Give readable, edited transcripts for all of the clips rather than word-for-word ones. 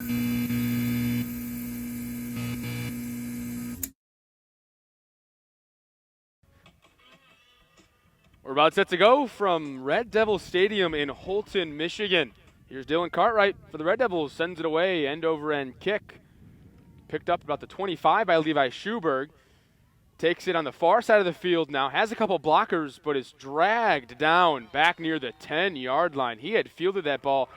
We're about set to go from Red Devil Stadium in Holton, Michigan. Here's Dylan Cartwright for the Red Devils, sends it away, end-over-end kick. Picked up about the 25 by Levi Schuberg. Takes it on the far side of the field now, has a couple blockers, but is dragged down back near the 10-yard line. He had fielded that ball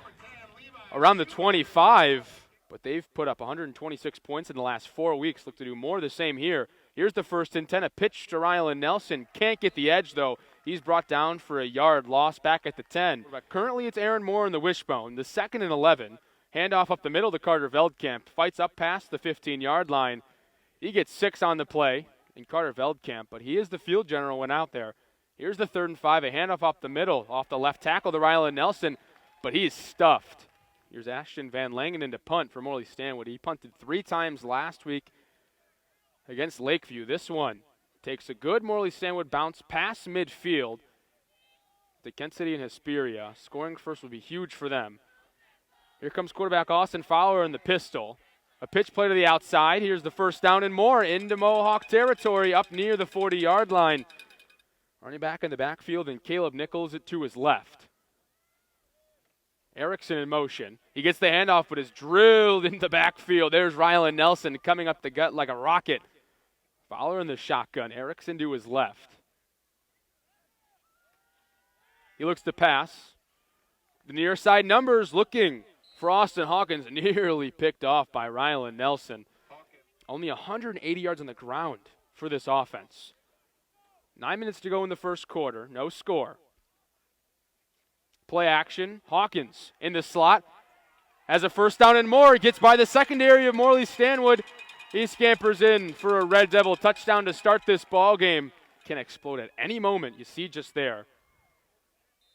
around the 25, but they've put up 126 points in the last 4 weeks. Look to do more of the same here. Here's the 1st and 10, a pitch to Rylan Nelson. Can't get the edge, though. He's brought down for a yard loss back at the 10. But currently it's Aaron Moore in the wishbone. The 2nd and 11. Handoff up the middle to Carter Veldkamp. Fights up past the 15-yard line. He gets 6 on the play in Carter Veldkamp, but he is the field general when out there. Here's the 3rd and 5. A handoff up the middle, off the left tackle to Rylan Nelson, but he's stuffed. Here's Ashton Van Langen into punt for Morley Stanwood. He punted 3 times last week against Lakeview. This one takes a good Morley Stanwood bounce past midfield to Kent City and Hesperia. Scoring first would be huge for them. Here comes quarterback Austin Fowler in the pistol. A pitch play to the outside. Here's the 1st down and more into Mohawk territory up near the 40-yard line. Running back in the backfield and Caleb Nichols to his left. Erickson in motion. He gets the handoff but is drilled in the backfield. There's Rylan Nelson coming up the gut like a rocket. Fowler in the shotgun. Erickson to his left. He looks to pass. The near side numbers looking for Austin Hawkins, nearly picked off by Rylan Nelson. Only 180 yards on the ground for this offense. 9 minutes to go in the first quarter. No score. Play action. Hawkins in the slot. Has a 1st down and more. Gets by the secondary of Morley Stanwood. He scampers in for a Red Devil touchdown to start this ball game. Can explode at any moment. You see just there.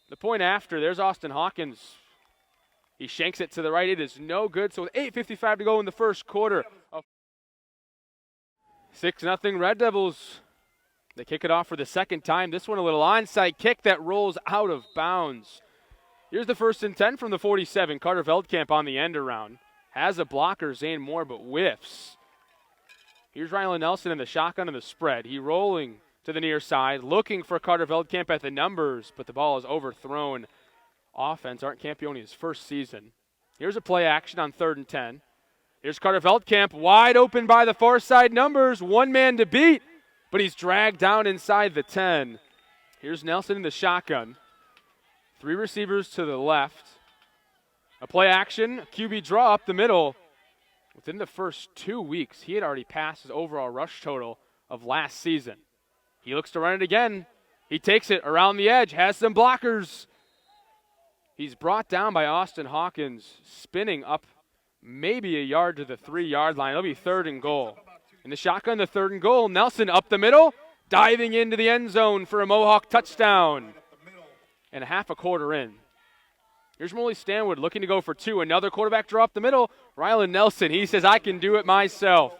The point after, there's Austin Hawkins. He shanks it to the right. It is no good. So with 8:55 to go in the first quarter. 6-0 Red Devils. They kick it off for the 2nd time. This one a little onside kick that rolls out of bounds. Here's the 1st and 10 from the 47. Carter Veldkamp on the end around. Has a blocker, Zane Moore, but whiffs. Here's Rylan Nelson in the shotgun and the spread. He rolling to the near side, looking for Carter Veldkamp at the numbers, but the ball is overthrown. Offense, Art Campione's first season. Here's a play action on 3rd and 10. Here's Carter Veldkamp, wide open by the far side numbers. 1 man to beat, but he's dragged down inside the 10. Here's Nelson in the shotgun. 3 receivers to the left. A play action, a QB draw up the middle. Within the first 2 weeks, he had already passed his overall rush total of last season. He looks to run it again. He takes it around the edge, has some blockers. He's brought down by Austin Hawkins, spinning up maybe a yard to the 3-yard line. It'll be 3rd and goal. In the shotgun, the 3rd and goal. Nelson up the middle, diving into the end zone for a Mohawk touchdown. And a half a quarter in. Here's Morley Stanwood looking to go for 2. Another quarterback draw up the middle. Rylan Nelson, he says, I can do it myself.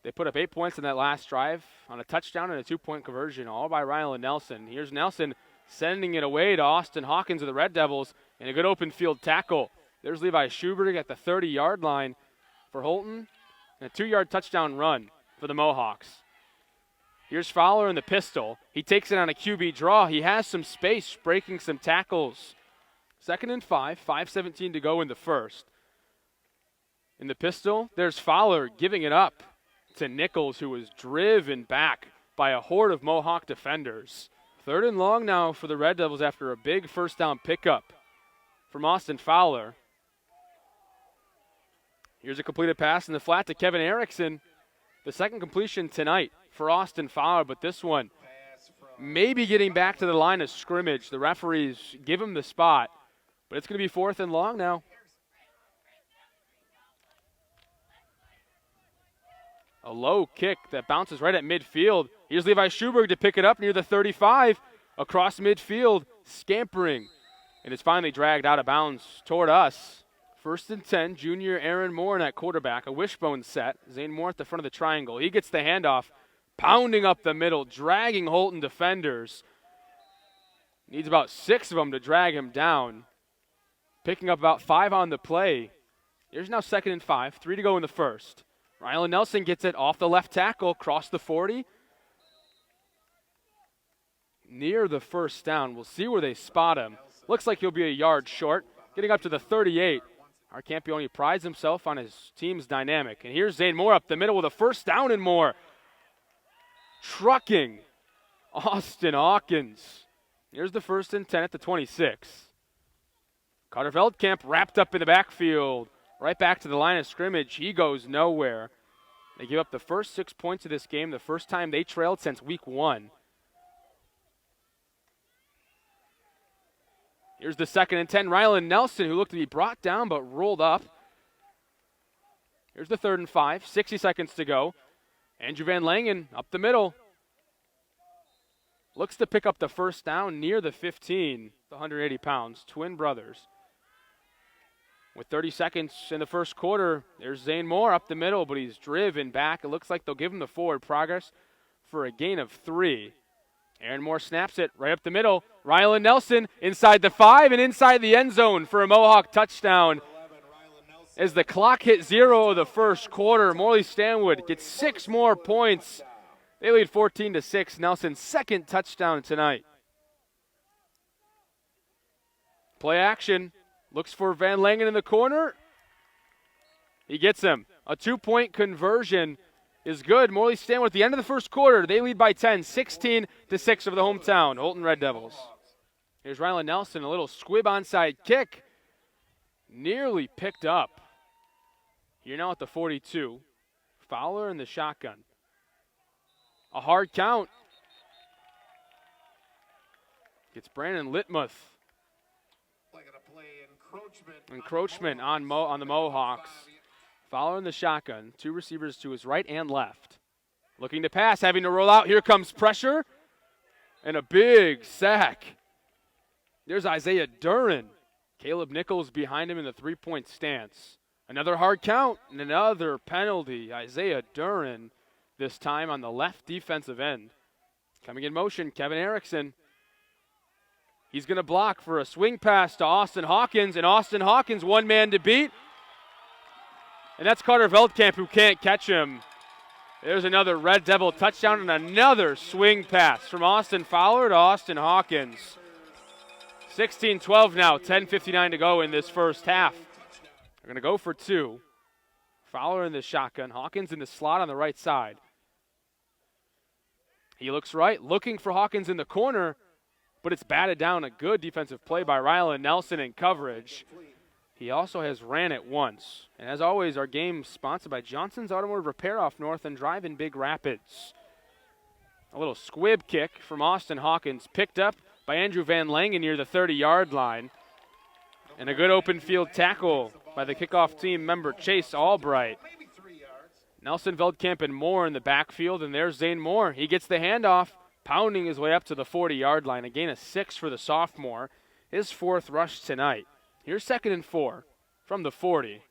They put up 8 points in that last drive on a touchdown and a 2-point conversion, all by Rylan Nelson. Here's Nelson sending it away to Austin Hawkins of the Red Devils and a good open field tackle. There's Levi Schuberg at the 30-yard line for Holton and a 2-yard touchdown run for the Mohawks. Here's Fowler in the pistol. He takes it on a QB draw. He has some space, breaking some tackles. 2nd and 5, 5:17 to go in the first. In the pistol, there's Fowler giving it up to Nichols, who was driven back by a horde of Mohawk defenders. 3rd and long now for the Red Devils after a big 1st down pickup from Austin Fowler. Here's a completed pass in the flat to Kevin Erickson. The 2nd completion tonight for Austin Fowler, but this one maybe getting back to the line of scrimmage. The referees give him the spot, but it's going to be 4th and long now. A low kick that bounces right at midfield. Here's Levi Schuberg to pick it up near the 35. Across midfield, scampering. And it's finally dragged out of bounds toward us. 1st and 10, junior Aaron Moore at quarterback. A wishbone set. Zane Moore at the front of the triangle. He gets the handoff, pounding up the middle, dragging Holton defenders. Needs about 6 of them to drag him down. Picking up about 5 on the play Here's now 2nd and 5, 3 to go in the first. Rylan Nelson gets it off the left tackle, across the 40. Near the first down. We'll see where they spot him. Looks like he'll be a yard short, getting up to the 38. Arcampione prides himself on his team's dynamic. And here's Zane Moore up the middle with a first down and more. Trucking Austin Hawkins. Here's the 1st and 10 at the 26. Carter Veldkamp wrapped up in the backfield. Right back to the line of scrimmage. He goes nowhere. They give up the first 6 points of this game, the first time they trailed since week 1. Here's the 2nd and 10. Rylan Nelson, who looked to be brought down but rolled up. Here's the 3rd and 5. 60 seconds to go. Andrew Van Langen up the middle. Looks to pick up the first down near the 15. The 180 pounds. Twin brothers. With 30 seconds in the first quarter, there's Zane Moore up the middle, but he's driven back. It looks like they'll give him the forward progress for a gain of 3. Aaron Moore snaps it right up the middle. Rylan Nelson inside the 5 and inside the end zone for a Mohawk touchdown. As the clock hit 0 of the first quarter, Morley Stanwood gets 6 more points. They lead 14-6. Nelson's 2nd touchdown tonight. Play action. Looks for Van Langen in the corner. He gets him. A 2-point conversion is good. Morley Stanwood at the end of the first quarter. They lead by 10, 16-6 over the hometown Holton Red Devils. Here's Rylan Nelson, a little squib onside kick. Nearly picked up. Here now at the 42. Fowler in the shotgun. A hard count. Gets Brandon Litmuth. Encroachment on the Mohawks. Fowler in the shotgun. 2 receivers to his right and left. Looking to pass, having to roll out. Here comes pressure. And a big sack. There's Isaiah Duran. Caleb Nichols behind him in the 3-point stance. Another hard count and another penalty. Isaiah Duran, this time on the left defensive end. Coming in motion, Kevin Erickson. He's going to block for a swing pass to Austin Hawkins, and Austin Hawkins, one man to beat. And that's Carter Veldkamp, who can't catch him. There's another Red Devil touchdown and another swing pass from Austin Fowler to Austin Hawkins. 16-12 now, 10:59 to go in this first half. They're going to go for 2. Fowler in the shotgun, Hawkins in the slot on the right side. He looks right, looking for Hawkins in the corner, but it's batted down. A good defensive play by Rylan Nelson in coverage. He also has ran it once. And as always, our game sponsored by Johnson's Automotive Repair off North and Drive in Big Rapids. A little squib kick from Austin Hawkins, picked up by Andrew Van Langen near the 30-yard line. And a good open field tackle by the kickoff team member Chase Albright. Nelson, Veldkamp, and Moore in the backfield, and there's Zane Moore. He gets the handoff, pounding his way up to the 40-yard line. A gain of 6 for the sophomore. His 4th rush tonight. Here's 2nd and 4 from the 40.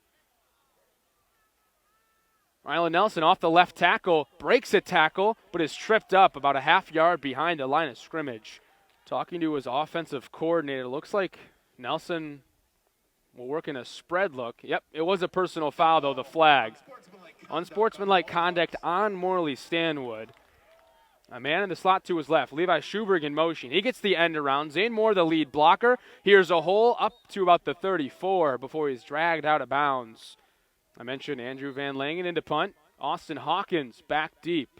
Rylan Nelson off the left tackle, breaks a tackle, but is tripped up about a half yard behind the line of scrimmage. Talking to his offensive coordinator, looks like Nelson will work in a spread look. Yep, it was a personal foul, though, the flag. Unsportsmanlike conduct on Morley Stanwood. A man in the slot to his left, Levi Schuberg in motion. He gets the end around. Zane Moore, the lead blocker. Here's a hole up to about the 34 before he's dragged out of bounds. I mentioned Andrew Van Langen into punt. Austin Hawkins back deep.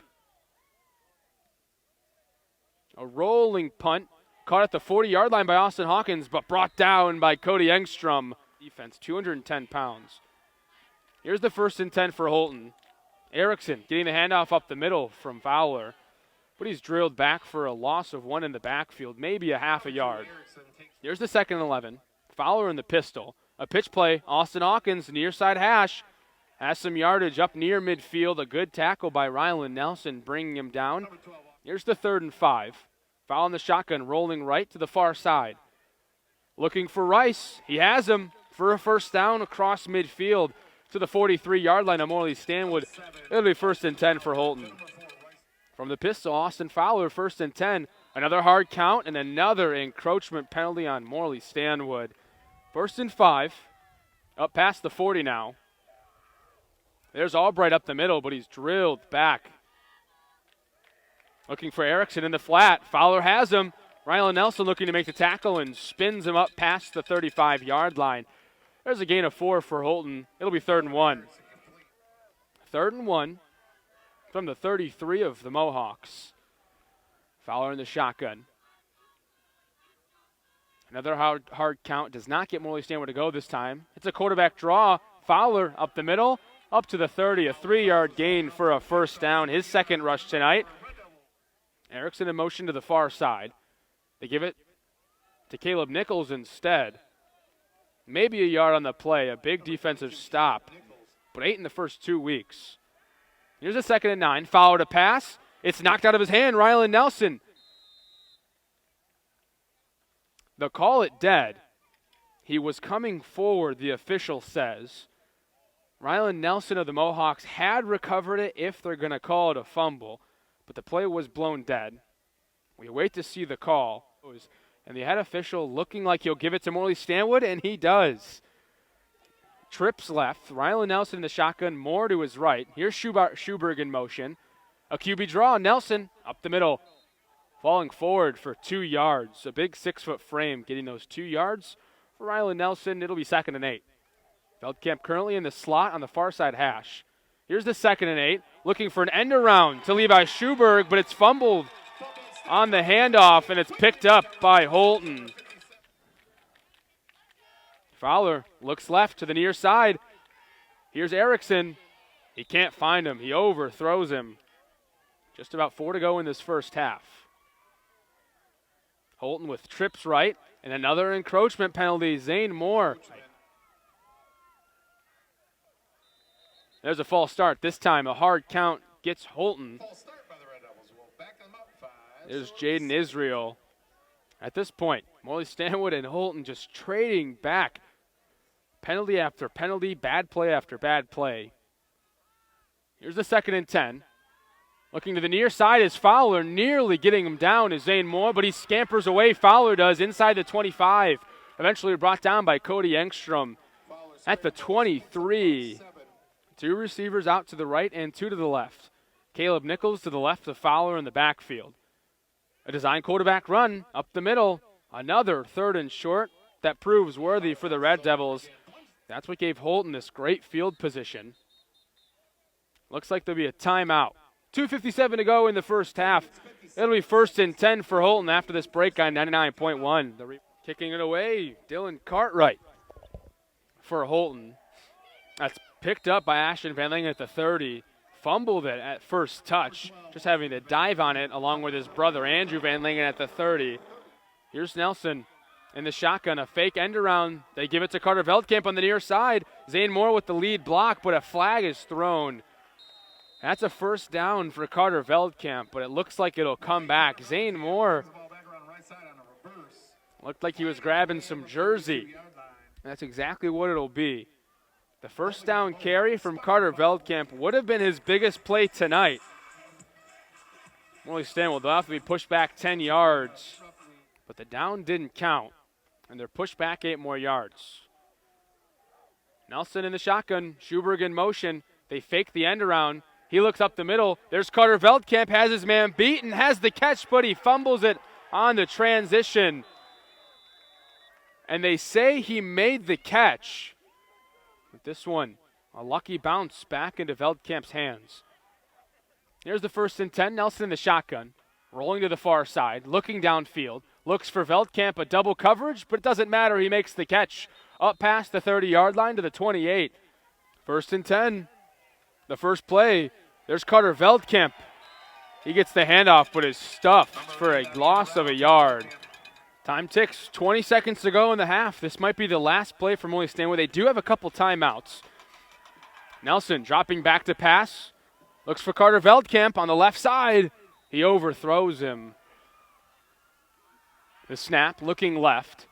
A rolling punt caught at the 40-yard line by Austin Hawkins, but brought down by Cody Engstrom. Defense, 210 pounds. Here's the 1st and 10 for Holton. Erickson getting the handoff up the middle from Fowler. But he's drilled back for a loss of 1 in the backfield, maybe a half a yard. Here's the 2nd and 11. Fowler in the pistol. A pitch play. Austin Hawkins, near side hash. Has some yardage up near midfield. A good tackle by Rylan Nelson, bringing him down. Here's the 3rd and 5. Foul in the shotgun, rolling right to the far side. Looking for Rice. He has him for a first down across midfield to the 43-yard line of Morley Stanwood. It'll be 1st and 10 for Holton. From the pistol, Austin Fowler, 1st and 10. Another hard count and another encroachment penalty on Morley Stanwood. 1st and 5. Up past the 40 now. There's Albright up the middle, but he's drilled back. Looking for Erickson in the flat. Fowler has him. Rylan Nelson looking to make the tackle and spins him up past the 35-yard line. There's a gain of 4 for Holton. It'll be 3rd and 1. 3rd and 1 from the 33 of the Mohawks. Fowler in the shotgun. Another hard count. Does not get Morley Stanwood to go this time. It's a quarterback draw. Fowler up the middle, up to the 30. A 3-yard gain for a first down. His second rush tonight. Erickson in motion to the far side. They give it to Caleb Nichols instead. Maybe a yard on the play. A big defensive stop. But 8 in the first 2 weeks. Here's a 2nd and 9. Fowler to pass. It's knocked out of his hand. Rylan Nelson. They'll call it dead. He was coming forward, the official says. Rylan Nelson of the Mohawks had recovered it if they're going to call it a fumble, but the play was blown dead. We wait to see the call. And the head official looking like he'll give it to Morley Stanwood, and he does. Trips left. Rylan Nelson in the shotgun, Moore to his right. Here's Schuberg in motion. A QB draw. Nelson up the middle. Falling forward for 2 yards. A big 6-foot frame getting those 2 yards. For Rylan Nelson, it'll be 2nd and 8. Veldkamp currently in the slot on the far side hash. Here's the 2nd and 8. Looking for an end around to Levi Schuberg, but it's fumbled on the handoff, and it's picked up by Holton. Fowler looks left to the near side. Here's Erickson. He can't find him. He overthrows him. Just about 4 to go in this first half. Holton with trips right, and another encroachment penalty. Zane Moore. There's a false start. This time a hard count gets Holton. There's Jaden Israel. At this point, Morley Stanwood and Holton just trading back. Penalty after penalty, bad play after bad play. Here's the 2nd and 10. Looking to the near side is Fowler, nearly getting him down is Zane Moore, but he scampers away. Fowler does inside the 25. Eventually brought down by Cody Engstrom at the 23. 2 receivers out to the right and 2 to the left. Caleb Nichols to the left of Fowler in the backfield. A design quarterback run up the middle. Another 3rd and short that proves worthy for the Red Devils. That's what gave Holton this great field position. Looks like there'll be a timeout. 2:57 to go in the first half. It'll be 1st and 10 for Holton after this break on 99.1. Kicking it away, Dylan Cartwright for Holton. That's picked up by Ashton Van Lingen at the 30. Fumbled it at first touch, just having to dive on it along with his brother Andrew Van Lingen at the 30. Here's Nelson in the shotgun, a fake end around. They give it to Carter Veldkamp on the near side. Zane Moore with the lead block, but a flag is thrown. That's a first down for Carter Veldkamp, but it looks like it'll come back. Zane Moore looked like he was grabbing some jersey. That's exactly what it'll be. The first down carry from Carter Veldkamp would have been his biggest play tonight. Morley Stanwood, they'll have to be pushed back 10 yards, but the down didn't count, and they're pushed back 8 more yards. Nelson in the shotgun, Schuberg in motion. They fake the end around. He looks up the middle. There's Carter Veldkamp, has his man beat and has the catch, but he fumbles it on the transition. And they say he made the catch. But this one, a lucky bounce back into Veldkamp's hands. Here's the 1st and 10. Nelson in the shotgun, rolling to the far side, looking downfield. Looks for Veldkamp, a double coverage, but it doesn't matter. He makes the catch up past the 30-yard line to the 28. 1st and 10. The first play, there's Carter Veldkamp. He gets the handoff, but is stuffed for a loss of a yard. Time ticks, 20 seconds to go in the half. This might be the last play for Morley Stanwood. They do have a couple timeouts. Nelson dropping back to pass. Looks for Carter Veldkamp on the left side. He overthrows him. The snap, looking left.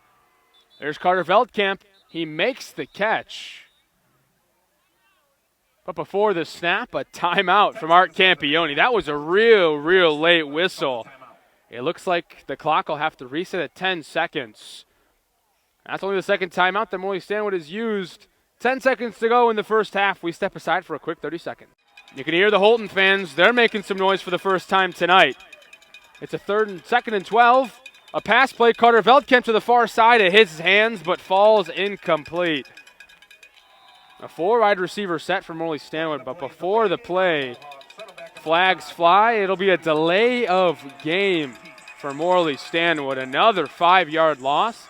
There's Carter Veldkamp. He makes the catch. But before the snap, a timeout from Art Campione. That was a real late whistle. It looks like the clock will have to reset at 10 seconds. That's only the second timeout that Morley Stanwood has used 10 seconds to go in the first half. We step aside for a quick 30 seconds. You can hear the Holton fans. They're making some noise for the first time tonight. It's a second and 12. A pass play. Carter Veldkamp to the far side. It hits his hands but falls incomplete. A 4 wide receiver set for Morley Stanwood, but before the play, flags fly. It'll be a delay of game for Morley Stanwood. Another 5-yard loss.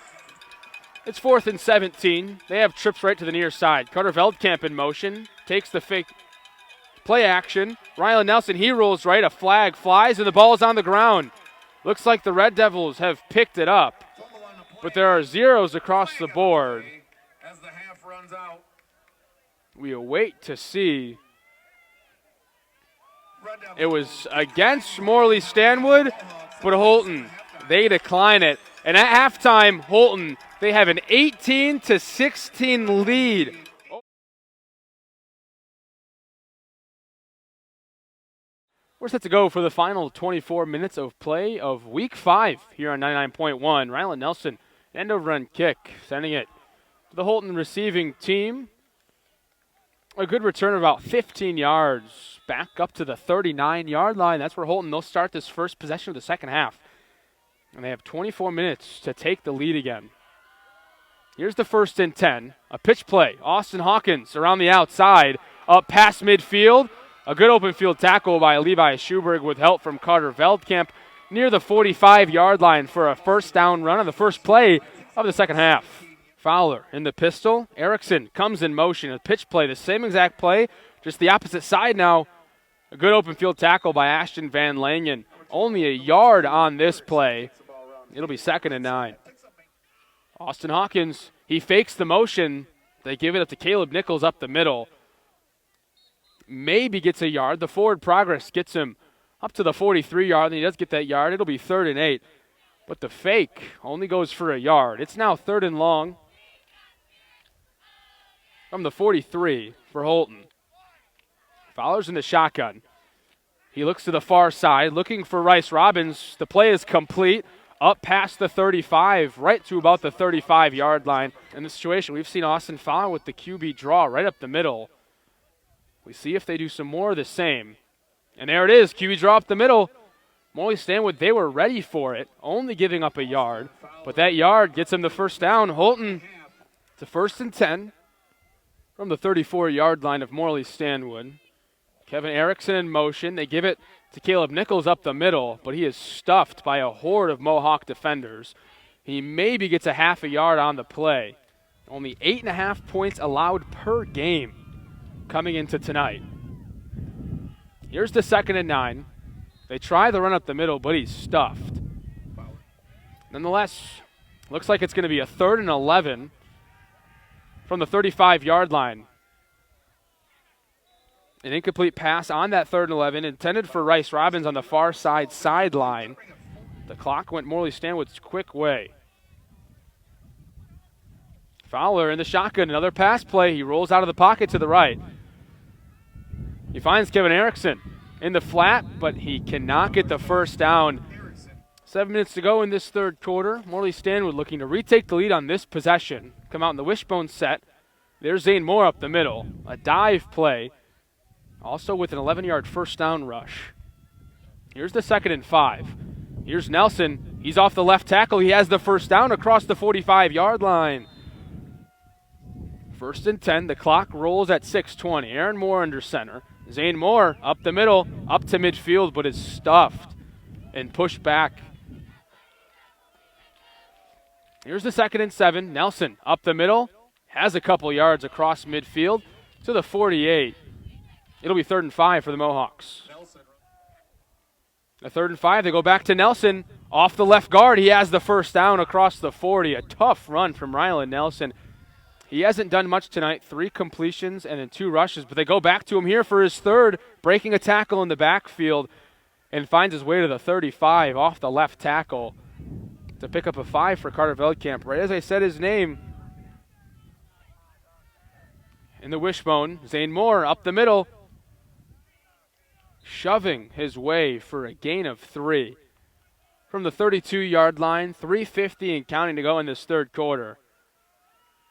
It's 4th and 17. They have trips right to the near side. Carter Veldkamp in motion. Takes the fake play action. Rylan Nelson, he rolls right. A flag flies, and the ball is on the ground. Looks like the Red Devils have picked it up, but there are zeros across the board. We await to see. It was against Morley Stanwood, but Holton, they decline it. And at halftime, Holton, they have an 18-16 lead. We're set to go for the final 24 minutes of play of Week 5 here on 99.1. Rylan Nelson, end over run kick, sending it to the Holton receiving team. A good return of about 15 yards, back up to the 39-yard line. That's where Holton, they'll start this first possession of the second half. And they have 24 minutes to take the lead again. Here's the 1st and 10. A pitch play. Austin Hawkins around the outside, up past midfield. A good open field tackle by Levi Schuberg with help from Carter Veldkamp near the 45-yard line for a first down run on the first play of the second half. Fowler in the pistol. Erickson comes in motion. A pitch play, the same exact play, just the opposite side now. A good open field tackle by Ashton Van Langen. Only a yard on this play. It'll be 2nd and 9. Austin Hawkins, he fakes the motion. They give it up to Caleb Nichols up the middle. Maybe gets a yard. The forward progress gets him up to the 43-yard, and he does get that yard. It'll be 3rd and 8. But the fake only goes for a yard. It's now 3rd and long from the 43 for Holton. Fowler's in the shotgun. He looks to the far side, looking for Rice Robbins. The play is complete, up past the 35, right to about the 35-yard line. In this situation, we've seen Austin Fowler with the QB draw right up the middle. We see if they do some more of the same. And there it is, QB draw up the middle. Morley Stanwood, they were ready for it, only giving up a yard. But that yard gets them the first down. Holton, it's a 1st and 10 from the 34-yard line of Morley Stanwood. Kevin Erickson in motion. They give it to Caleb Nichols up the middle, but he is stuffed by a horde of Mohawk defenders. He maybe gets a half a yard on the play. Only 8.5 points allowed per game coming into tonight. Here's the 2nd and 9. They try the run up the middle, but he's stuffed. Nonetheless, looks like it's going to be a 3rd and 11 from the 35-yard line. An incomplete pass on that 3rd and 11, intended for Rice Robbins on the far side sideline. The clock went Morley Stanwood's quick way. Fowler in the shotgun, another pass play. He rolls out of the pocket to the right. He finds Kevin Erickson in the flat, but he cannot get the first down. 7 minutes to go in this third quarter. Morley Stanwood looking to retake the lead on this possession. Come out in the wishbone set. There's Zane Moore up the middle. A dive play. Also with an 11-yard first down rush. Here's the 2nd and 5. Here's Nelson. He's off the left tackle. He has the first down across the 45-yard line. 1st and 10. The clock rolls at 6:20. Aaron Moore under center. Zane Moore up the middle, up to midfield, but is stuffed and pushed back. Here's the 2nd and 7. Nelson up the middle, has a couple yards across midfield to the 48. It'll be 3rd and 5 for the Mohawks. The 3rd and 5, they go back to Nelson. Off the left guard, he has the first down across the 40. A tough run from Rylan Nelson. He hasn't done much tonight, 3 completions and then 2 rushes, but they go back to him here for his 3rd, breaking a tackle in the backfield, and finds his way to the 35 off the left tackle to pick up a 5 for Carter Veldkamp. Right as I said his name, in the wishbone, Zane Moore up the middle, shoving his way for a gain of 3. From the 32-yard line, 3:50 and counting to go in this third quarter.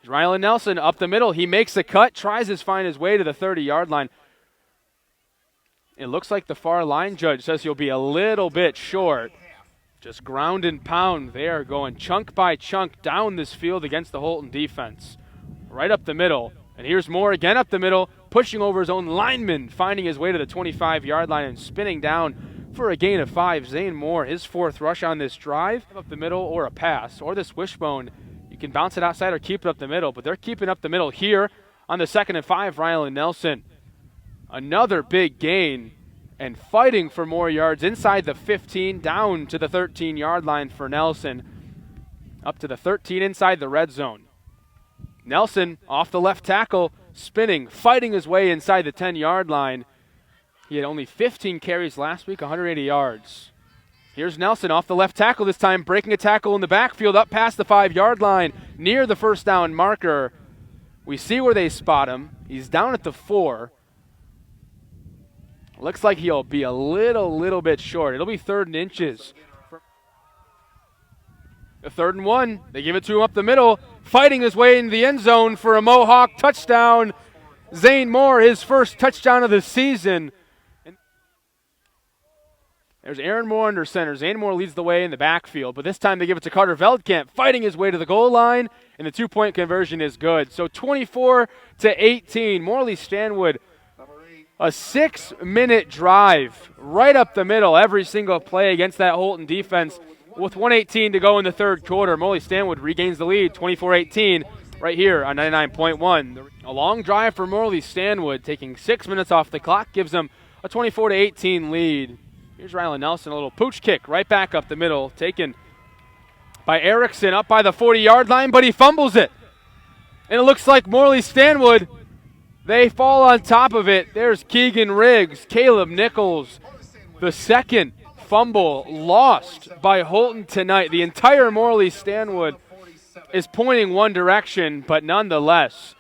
Rylan Nelson up the middle. He makes the cut, tries to find his way to the 30-yard line. It looks like the far line judge says he'll be a little bit short. Just ground and pound there, going chunk by chunk down this field against the Holton defense. Right up the middle. And here's Moore again up the middle, pushing over his own lineman, finding his way to the 25-yard line and spinning down for a gain of 5. Zane Moore, his 4th rush on this drive. Up the middle or a pass or this wishbone. You can bounce it outside or keep it up the middle, but they're keeping up the middle here on the 2nd and 5. Rylan Nelson. Another big gain and fighting for more yards inside the 15, down to the 13-yard line for Nelson. Up to the 13 inside the red zone. Nelson off the left tackle, spinning, fighting his way inside the 10-yard line. He had only 15 carries last week, 180 yards. Here's Nelson off the left tackle this time, breaking a tackle in the backfield up past the 5-yard line, near the first down marker. We see where they spot him. He's down at the 4. Looks like he'll be a little bit short. It'll be 3rd and inches. A 3rd and 1. They give it to him up the middle, fighting his way into the end zone for a Mohawk touchdown. Zane Moore, his first touchdown of the season. There's Aaron Moore under center. Zane Moore leads the way in the backfield, but this time they give it to Carter Veldkamp, fighting his way to the goal line, and the 2-point conversion is good. So 24-18, Morley Stanwood, a 6-minute drive right up the middle every single play against that Holton defense. With 1:18 to go in the 3rd quarter, Morley Stanwood regains the lead, 24-18, right here on 99.1. A long drive for Morley Stanwood, taking 6 minutes off the clock, gives them a 24-18 lead. Here's Rylan Nelson, a little pooch kick right back up the middle, taken by Erickson up by the 40-yard line, but he fumbles it. And it looks like Morley Stanwood, they fall on top of it. There's Keegan Riggs, Caleb Nichols, the 2nd fumble lost by Holton tonight. The entire Morley Stanwood is pointing one direction, but nonetheless,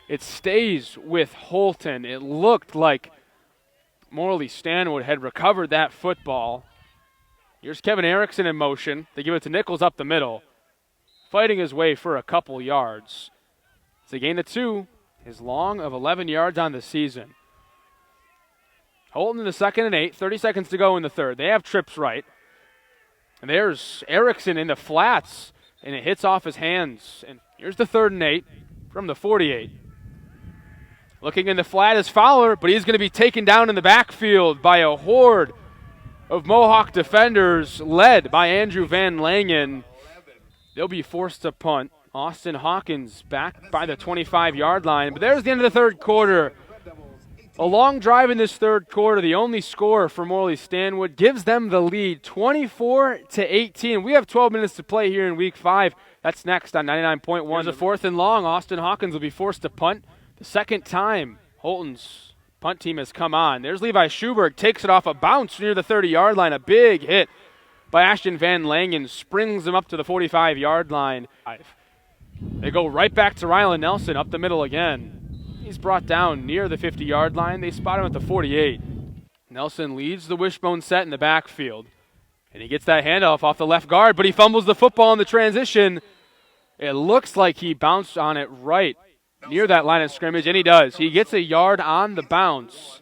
it stays with Holton. It looked like Morley Stanwood had recovered that football. Here's Kevin Erickson in motion. They give it to Nichols up the middle, fighting his way for a couple yards. It's a gain of 2. His long of 11 yards on the season. Holton in the 2nd and 8, 30 seconds to go in the 3rd. They have trips right. And there's Erickson in the flats, and it hits off his hands. And here's the 3rd and 8 from the 48. Looking in the flat is Fowler, but he's going to be taken down in the backfield by a horde of Mohawk defenders led by Andrew Van Langen. They'll be forced to punt. Austin Hawkins back by the 25-yard line. But there's the end of the 3rd quarter. A long drive in this 3rd quarter. The only score for Morley Stanwood gives them the lead, 24-18. We have 12 minutes to play here in Week 5. That's next on 99.1. There's a 4th and long. Austin Hawkins will be forced to punt. The 2nd time Holton's punt team has come on. There's Levi Schuberg, takes it off a bounce near the 30-yard line. A big hit by Ashton Van Langen, springs him up to the 45-yard line. They go right back to Rylan Nelson up the middle again. He's brought down near the 50-yard line. They spot him at the 48. Nelson leads the wishbone set in the backfield. And he gets that handoff off the left guard, but he fumbles the football in the transition. It looks like he bounced on it right near that line of scrimmage, and he does. He gets a yard on the bounce.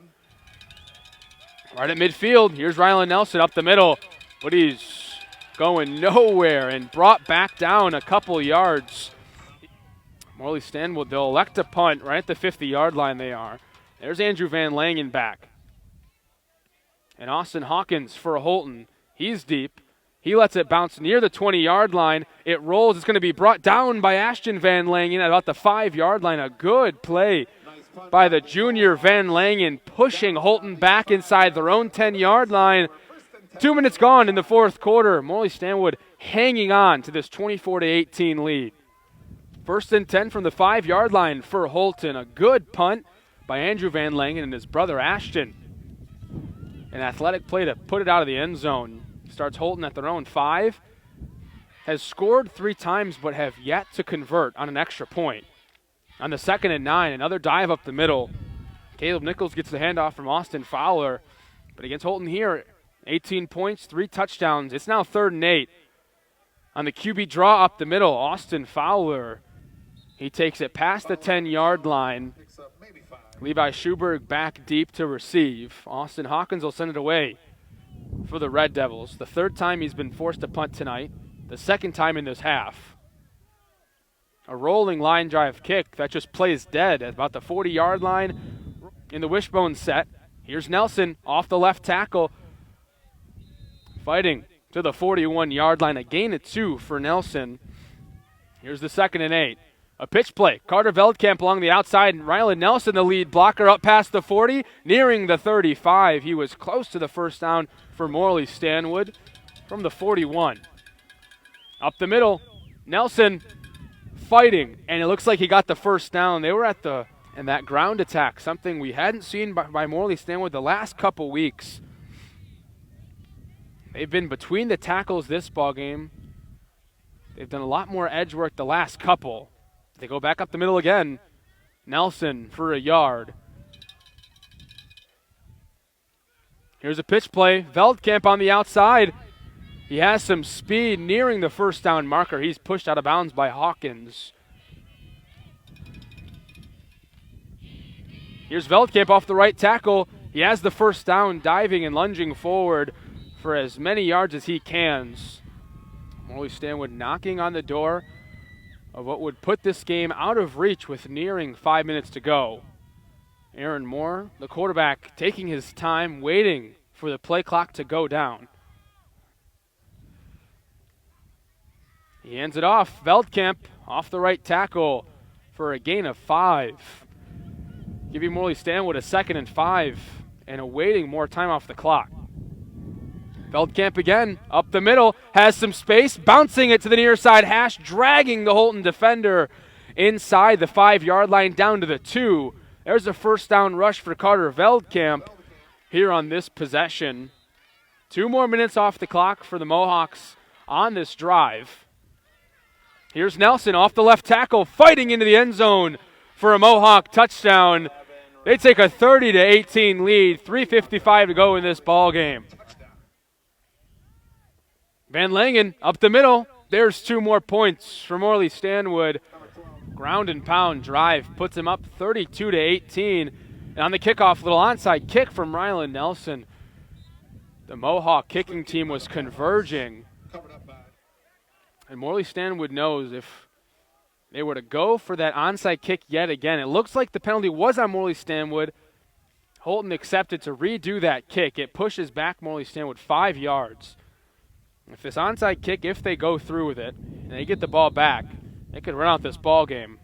Right at midfield, here's Rylan Nelson up the middle, but he's going nowhere and brought back down a couple yards. Morley Stanwood, they'll elect to punt right at the 50-yard line they are. There's Andrew Van Langen back. And Austin Hawkins for Holton. He's deep. He lets it bounce near the 20-yard line. It rolls. It's going to be brought down by Ashton Van Langen at about the 5-yard line. A good play by the junior Van Langen, pushing Holton back inside their own 10-yard line. 2 minutes gone in the 4th quarter. Morley Stanwood hanging on to this 24-18 lead. 1st and 10 from the 5-yard line for Holton. A good punt by Andrew Van Langen and his brother Ashton. An athletic play to put it out of the end zone. Starts Holton at their own 5. Has scored 3 times but have yet to convert on an extra point. On the 2nd and 9, another dive up the middle. Caleb Nichols gets the handoff from Austin Fowler. But against Holton here, 18 points, 3 touchdowns. It's now 3rd and 8. On the QB draw up the middle, Austin Fowler. He takes it past the 10-yard line. Levi Schuberg back deep to receive. Austin Hawkins will send it away for the Red Devils. The third time he's been forced to punt tonight. The second time in this half. A rolling line drive kick that just plays dead at about the 40-yard line in the wishbone set. Here's Nelson off the left tackle. Fighting to the 41-yard line. A gain of 2 for Nelson. Here's the 2nd and 8. A pitch play. Carter Veldkamp along the outside. And Rylan Nelson, the lead blocker, up past the 40, nearing the 35. He was close to the first down for Morley Stanwood from the 41. Up the middle, Nelson fighting, and it looks like he got the first down. They were at that ground attack, something we hadn't seen by Morley Stanwood the last couple weeks. They've been between the tackles this ball game. They've done a lot more edge work the last couple. They go back up the middle again. Nelson for a yard. Here's a pitch play. Veldkamp on the outside. He has some speed nearing the first down marker. He's pushed out of bounds by Hawkins. Here's Veldkamp off the right tackle. He has the first down, diving and lunging forward for as many yards as he can. Morley Stanwood knocking on the door of what would put this game out of reach with nearing 5 minutes to go. Aaron Moore, the quarterback, taking his time, waiting for the play clock to go down. He hands it off. Veldkamp off the right tackle for a gain of 5. Giving Morley Stanwood a 2nd and 5 and awaiting more time off the clock. Veldkamp again, up the middle, has some space, bouncing it to the near side hash, dragging the Holton defender inside the 5-yard line down to the 2. There's a first down rush for Carter Veldkamp here on this possession. 2 more minutes off the clock for the Mohawks on this drive. Here's Nelson off the left tackle, fighting into the end zone for a Mohawk touchdown. They take a 30-18 lead, 3:55 to go in this ball game. Van Langen up the middle. There's 2 more points for Morley Stanwood. Ground and pound drive puts him up 32-18. And on the kickoff, little onside kick from Rylan Nelson. The Mohawk kicking team was converging. And Morley Stanwood knows if they were to go for that onside kick yet again, it looks like the penalty was on Morley Stanwood. Holton accepted to redo that kick. It pushes back Morley Stanwood 5 yards. If this onside kick, if they go through with it, and they get the ball back, they could run out this ball game.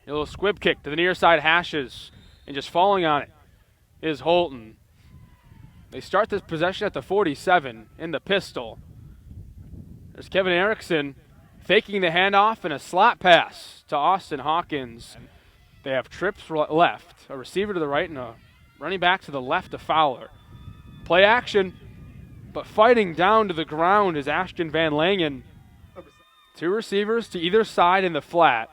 A little squib kick to the near side hashes, and just falling on it is Holton. They start this possession at the 47 in the pistol. There's Kevin Erickson faking the handoff and a slot pass to Austin Hawkins. They have trips left, a receiver to the right and a running back to the left to Fowler. Play action. But fighting down to the ground is Ashton Van Langen. 2 receivers to either side in the flat.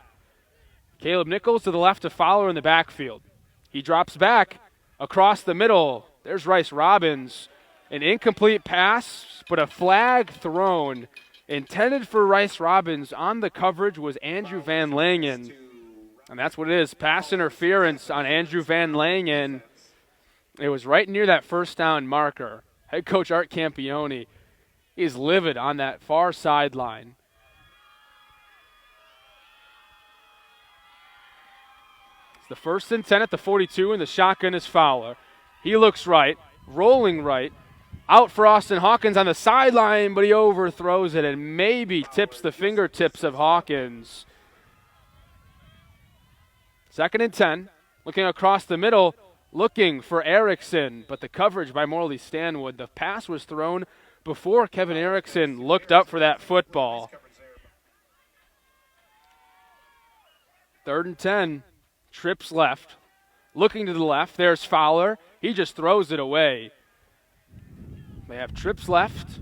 Caleb Nichols to the left of Fowler in the backfield. He drops back across the middle. There's Rice Robbins. An incomplete pass, but a flag thrown. Intended for Rice Robbins. On the coverage was Andrew Van Langen. And that's what it is. Pass interference on Andrew Van Langen. It was right near that first down marker. Head coach Art Campione is livid on that far sideline. It's the 1st and 10 at the 42, and the shotgun is Fowler. He looks right, rolling right, out for Austin Hawkins on the sideline, but he overthrows it and maybe tips the fingertips of Hawkins. 2nd and 10, looking across the middle, looking for Erickson, but the coverage by Morley Stanwood. The pass was thrown before Kevin Erickson looked up for that football. 3rd and 10, trips left. Looking to the left, there's Fowler. He just throws it away. They have trips left,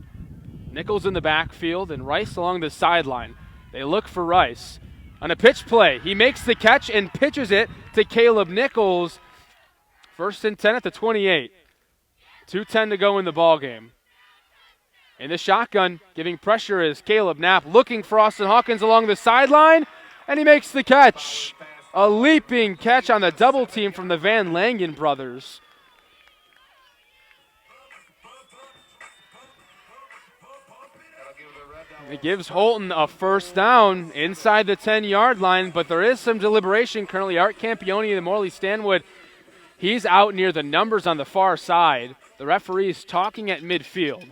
Nichols in the backfield, and Rice along the sideline. They look for Rice. On a pitch play, he makes the catch and pitches it to Caleb Nichols. 1st and 10 at the 28. 2:10 to go in the ball game. In the shotgun, giving pressure is Caleb Knapp, looking for Austin Hawkins along the sideline, And he makes the catch. A leaping catch on the double team from the Van Langen brothers. It gives Holton a first down inside the 10-yard line, but there is some deliberation currently. Art Campione and Morley Stanwood, he's out near the numbers on the far side. The referee is talking at midfield.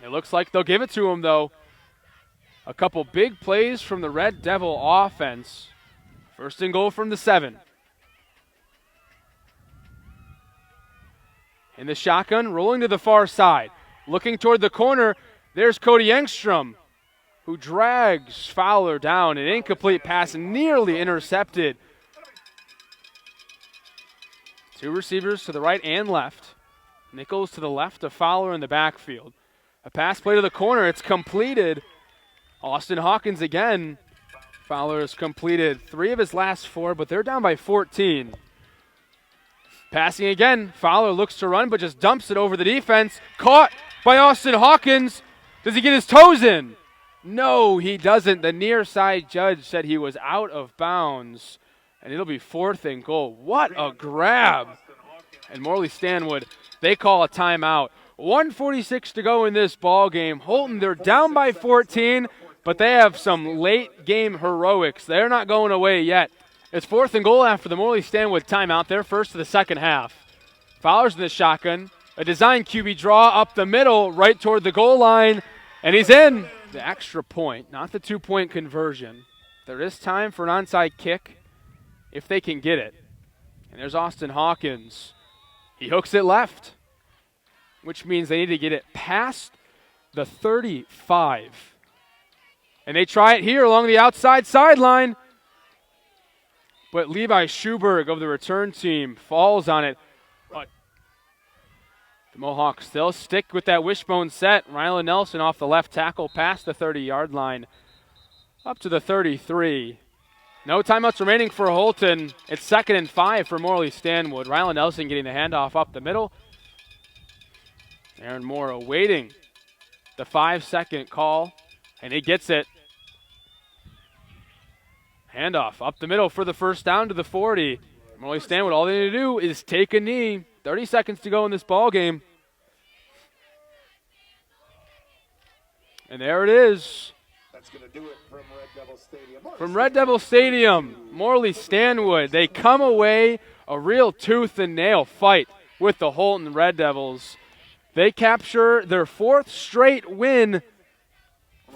It looks like they'll give it to him, though. A couple big plays from the Red Devil offense. First and goal from the 7. In the shotgun, rolling to the far side. Looking toward the corner, there's Cody Engstrom, who drags Fowler down. An incomplete pass, nearly intercepted. Two receivers to the right and left. Nichols to the left of Fowler in the backfield. A pass play to the corner, it's completed. Austin Hawkins again. Fowler has completed 3 of his last 4, but they're down by 14. Passing again, Fowler looks to run, but just dumps it over the defense. Caught by Austin Hawkins. Does he get his toes in? No, he doesn't. The near side judge said he was out of bounds, and it'll be 4th and goal. What a grab. And Morley Stanwood, they call a timeout. 1:46 to go in this ball game. Holton, they're down by 14, but they have some late game heroics. They're not going away yet. It's 4th and goal after the Morley Stanwood timeout. They're first of the second half. Fowler's in the shotgun. A design QB draw up the middle, right toward the goal line, and he's in. The extra point, not the 2-point conversion. There is time for an onside kick if they can get it. And there's Austin Hawkins. He hooks it left, which means they need to get it past the 35. And they try it here along the outside sideline. But Levi Schuberg of the return team falls on it. But the Mohawks still stick with that wishbone set. Rylan Nelson off the left tackle past the 30-yard line up to the 33. No timeouts remaining for Holton. It's 2nd and 5 for Morley Stanwood. Rylan Nelson getting the handoff up the middle. Aaron Moore awaiting the 5-second call, and he gets it. Handoff up the middle for the first down to the 40. Morley Stanwood, all they need to do is take a knee. 30 seconds to go in this ball game. And there it is. That's going to do it from Red Devil Stadium. From Red Devil Stadium, Morley Stanwood, they come away a real tooth and nail fight with the Holton Red Devils. They capture their 4th straight win,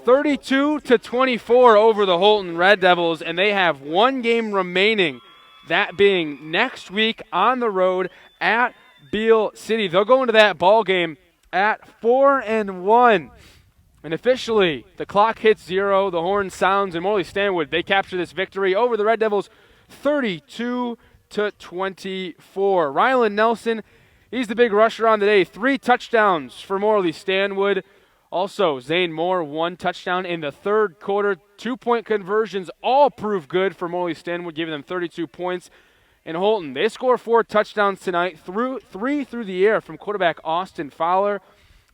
32-24 over the Holton Red Devils, and they have 1 game remaining, that being next week on the road at Beal City. They'll go into that ball game at 4-1. And officially, the clock hits 0, the horn sounds, and Morley Stanwood, they capture this victory over the Red Devils 32-24. Rylan Nelson, he's the big rusher on the day. 3 touchdowns for Morley Stanwood. Also, Zane Moore, 1 touchdown in the 3rd quarter. 2-point conversions all prove good for Morley Stanwood, giving them 32 points. And Holton, they score 4 touchdowns tonight, 3 through the air from quarterback Austin Fowler,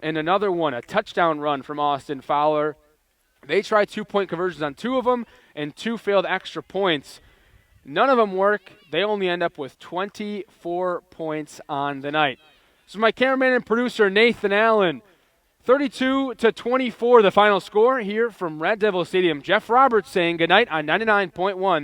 and another one, a touchdown run from Austin Fowler. They tried 2-point conversions on 2 of them and 2 failed extra points. None of them work. They only end up with 24 points on the night. So my cameraman and producer, Nathan Allen, 32-24 the final score here from Red Devil Stadium. Jeff Roberts saying goodnight on 99.1.